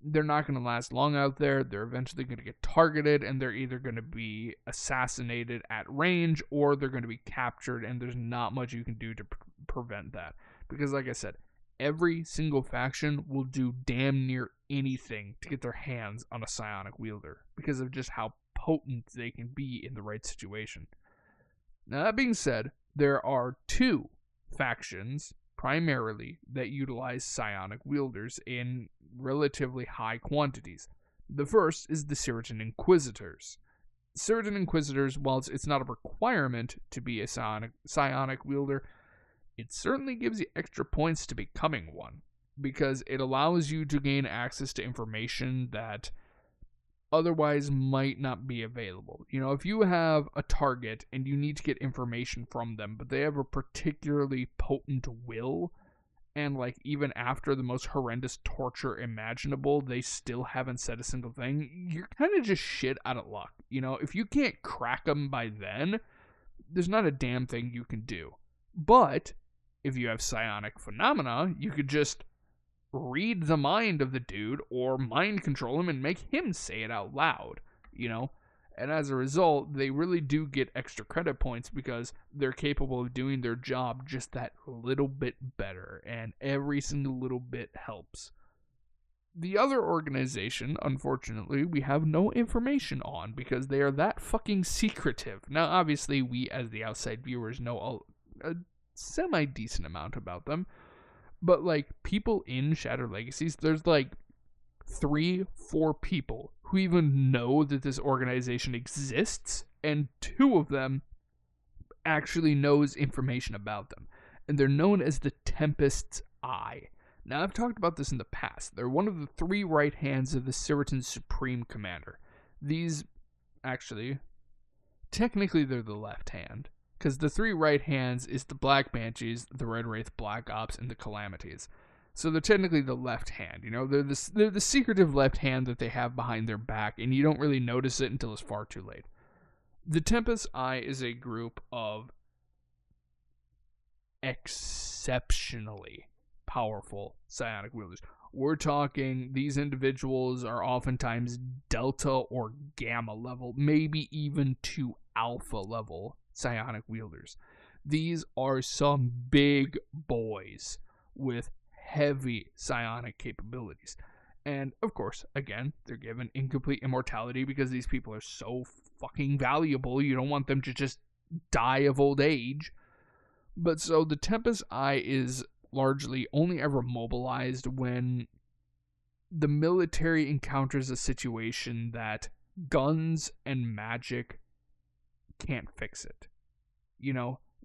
they're not going to last long out there. They're eventually going to get targeted, and they're either going to be assassinated at range or they're going to be captured, and there's not much you can do to prevent that. Because like I said, every single faction will do damn near anything to get their hands on a psionic wielder because of just how potent they can be in the right situation. Now, that being said, there are two factions primarily that utilize psionic wielders in relatively high quantities. The first is the Siritan Inquisitors. Siritan Inquisitors, whilst it's not a requirement to be a psionic wielder, it certainly gives you extra points to becoming one, because it allows you to gain access to information that otherwise might not be available. If you have a target and you need to get information from them, but they have a particularly potent will, and even after the most horrendous torture imaginable, they still haven't said a single thing, you're kind of just shit out of luck. If you can't crack them by then, there's not a damn thing you can do. But if you have psionic phenomena, you could just read the mind of the dude or mind control him and make him say it out loud, And as a result, they really do get extra credit points because they're capable of doing their job just that little bit better, and every single little bit helps. The other organization, unfortunately, we have no information on because they are that fucking secretive. Now, obviously, we as the outside viewers know a semi-decent amount about them, but people in Shattered Legacies, there's 3-4 people who even know that this organization exists, and 2 of them actually knows information about them, and they're known as the Tempest's Eye. Now, I've talked about this in the past. They're one of the 3 right hands of the Siritan Supreme Commander. These, actually, technically they're the left hand, because the 3 right hands is the Black Banshees, the Red Wraith Black Ops, and the Calamities. So they're technically the left hand, They're the secretive left hand that they have behind their back, and you don't really notice it until it's far too late. The Tempest's Eye is a group of exceptionally powerful psionic wielders. We're talking, these individuals are oftentimes delta or gamma level, maybe even to alpha level psionic wielders. These are some big boys with heavy psionic capabilities. And, of course, again, they're given incomplete immortality because these people are so fucking valuable, you don't want them to just die of old age. But so the Tempest's Eye is largely only ever mobilized when the military encounters a situation that guns and magic can't fix it.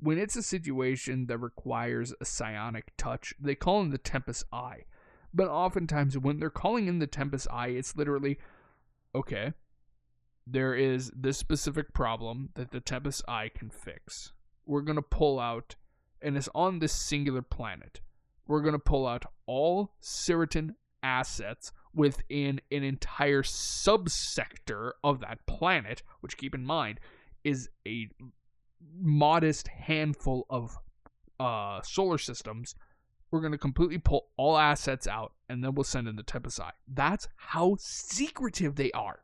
When it's a situation that requires a psionic touch, they call in the Tempest's Eye. But oftentimes when they're calling in the Tempest's Eye, it's literally, okay, there is this specific problem that the Tempest's Eye can fix. We're going to pull out, and it's on this singular planet, we're going to pull out all Siritan assets within an entire subsector of that planet, which, keep in mind, is a modest handful of solar systems. We're going to completely pull all assets out, and then we'll send in the Tempest's Eye. That's how secretive they are.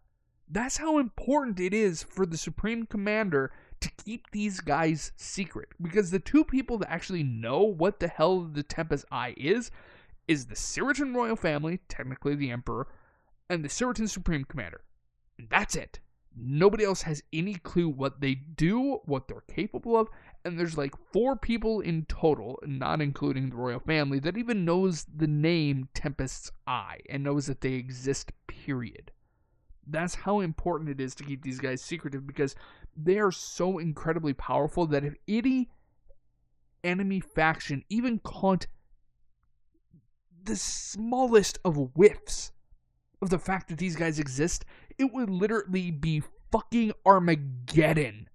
That's how important it is for the Supreme Commander to keep these guys secret. Because the 2 people that actually know what the hell the Tempest's Eye is the Siritan royal family, technically the Emperor, and the Siritan Supreme Commander. And that's it. Nobody else has any clue what they do, what they're capable of, and there's 4 people in total, not including the royal family, that even knows the name Tempest's Eye and knows that they exist, period. That's how important it is to keep these guys secretive, because they are so incredibly powerful that if any enemy faction even caught the smallest of whiffs of the fact that these guys exist, it would literally be fucking Armageddon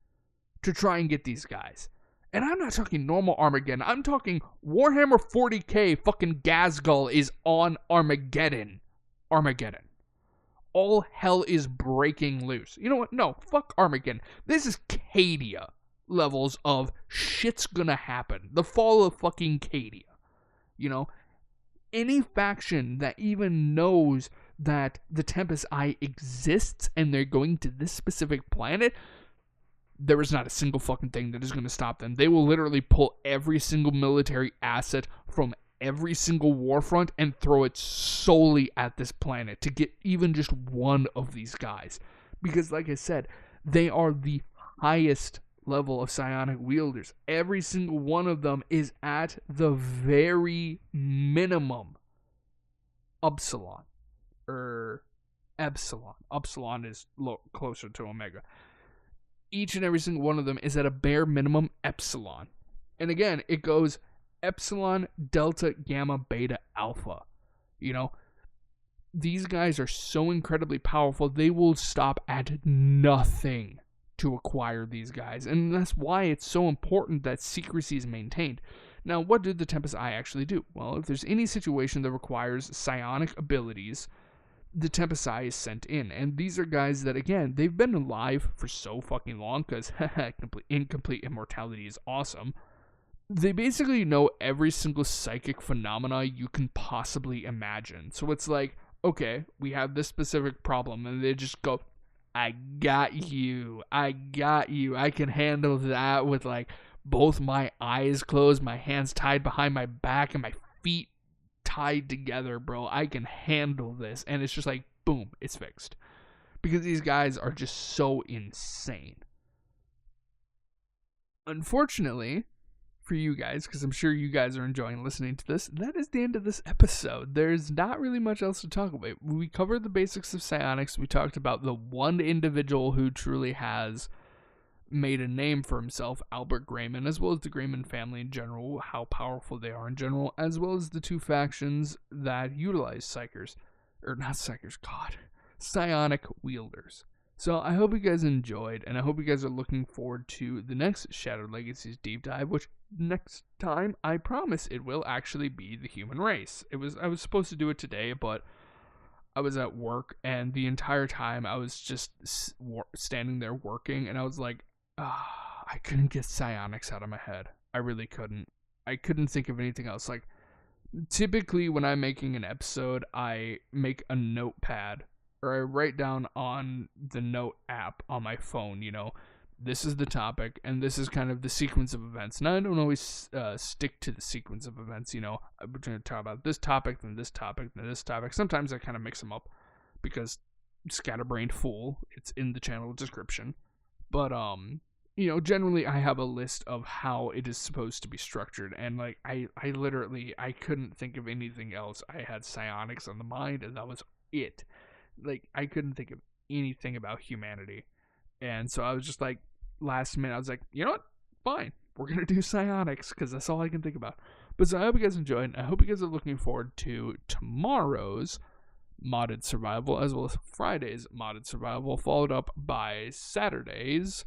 to try and get these guys. And I'm not talking normal Armageddon. I'm talking Warhammer 40k fucking Gazgul is on Armageddon. Armageddon. All hell is breaking loose. You know what? No, fuck Armageddon. This is Cadia levels of shit's gonna happen. The fall of fucking Cadia. You know? Any faction that even knows that the Tempest Eye exists and they're going to this specific planet, there is not a single fucking thing that is going to stop them. They will literally pull every single military asset from every single warfront and throw it solely at this planet to get even just one of these guys. Because, like I said, they are the highest level of psionic wielders. Every single one of them is at the very minimum Upsilon. Epsilon. Upsilon is closer to Omega. Each and every single one of them is at a bare minimum Epsilon. And again, it goes Epsilon, Delta, Gamma, Beta, Alpha. You know, these guys are so incredibly powerful, they will stop at nothing to acquire these guys. And that's why it's so important that secrecy is maintained. Now, what did the Tempest Eye actually do? Well, if there's any situation that requires psionic abilities, the Tempest Eye is sent in. And these are guys that, again, they've been alive for so fucking long, because incomplete immortality is awesome. They basically know every single psychic phenomena you can possibly imagine. So it's like, okay, we have this specific problem, and they just go, I got you. I can handle that with, like, both my eyes closed, my hands tied behind my back, and my feet tied together, bro. I can handle this. And it's just like, boom, it's fixed. Because these guys are just so insane. Unfortunately for you guys, because I'm sure you guys are enjoying listening to this, that is the end of this episode. There's not really much else to talk about. We covered the basics of psionics. We talked about the one individual who truly has made a name for himself, Albert Grayman, as well as the Grayman family in general, how powerful they are in general, as well as the two factions that utilize psionic wielders. So I hope you guys enjoyed, and I hope you guys are looking forward to the next Shattered Legacies deep dive, which next time, I promise it will actually be the human race. I was supposed to do it today, but I was at work, and the entire time I was just standing there working, and I was like, I couldn't get psionics out of my head. I really couldn't. I couldn't think of anything else. Like, typically when I'm making an episode, I make a notepad, or I write down on the note app on my phone, you know, this is the topic, and this is kind of the sequence of events. Now, I don't always stick to the sequence of events, you know. I'm going to talk about this topic, then this topic, then this topic. Sometimes I kind of mix them up, because scatterbrained fool, it's in the channel description. But, you know, generally I have a list of how it is supposed to be structured, and, like, I literally, I couldn't think of anything else. I had psionics on the mind, and that was it. Like, I couldn't think of anything about humanity. And so I was just like, last minute, I was like, you know what? Fine. We're going to do psionics, because that's all I can think about. But so I hope you guys enjoyed. I hope you guys are looking forward to tomorrow's modded survival, as well as Friday's modded survival, followed up by Saturday's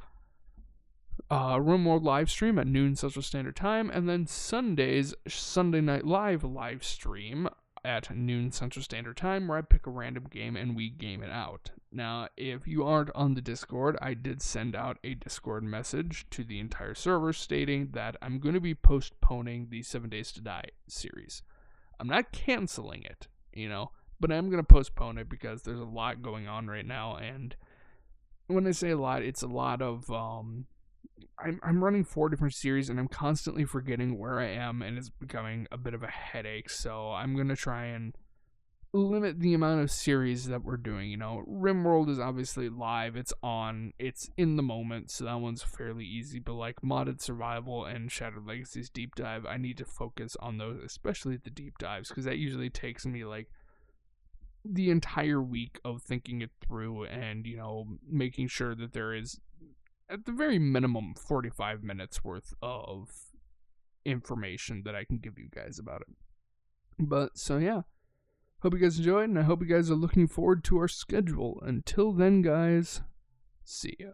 RimWorld live stream at noon Central Standard Time, and then Sunday's Sunday Night Live stream at noon Central Standard Time, where I pick a random game and we game it out. Now, if you aren't on the Discord, I did send out a Discord message to the entire server stating that I'm going to be postponing the 7 Days to Die series. I'm not canceling it, you know, but I'm going to postpone it because there's a lot going on right now, and when I say a lot, it's a lot of, I'm running 4 different series, and I'm constantly forgetting where I am, and it's becoming a bit of a headache, so I'm going to try and limit the amount of series that we're doing. You know, RimWorld is obviously live, it's on, it's in the moment, so that one's fairly easy, but like Modded Survival and Shattered Legacies Deep Dive, I need to focus on those, especially the deep dives, because that usually takes me like the entire week of thinking it through and, you know, making sure that there is at the very minimum 45 minutes worth of information that I can give you guys about it. But so yeah, hope you guys enjoyed, and I hope you guys are looking forward to our schedule. Until then, guys, see ya.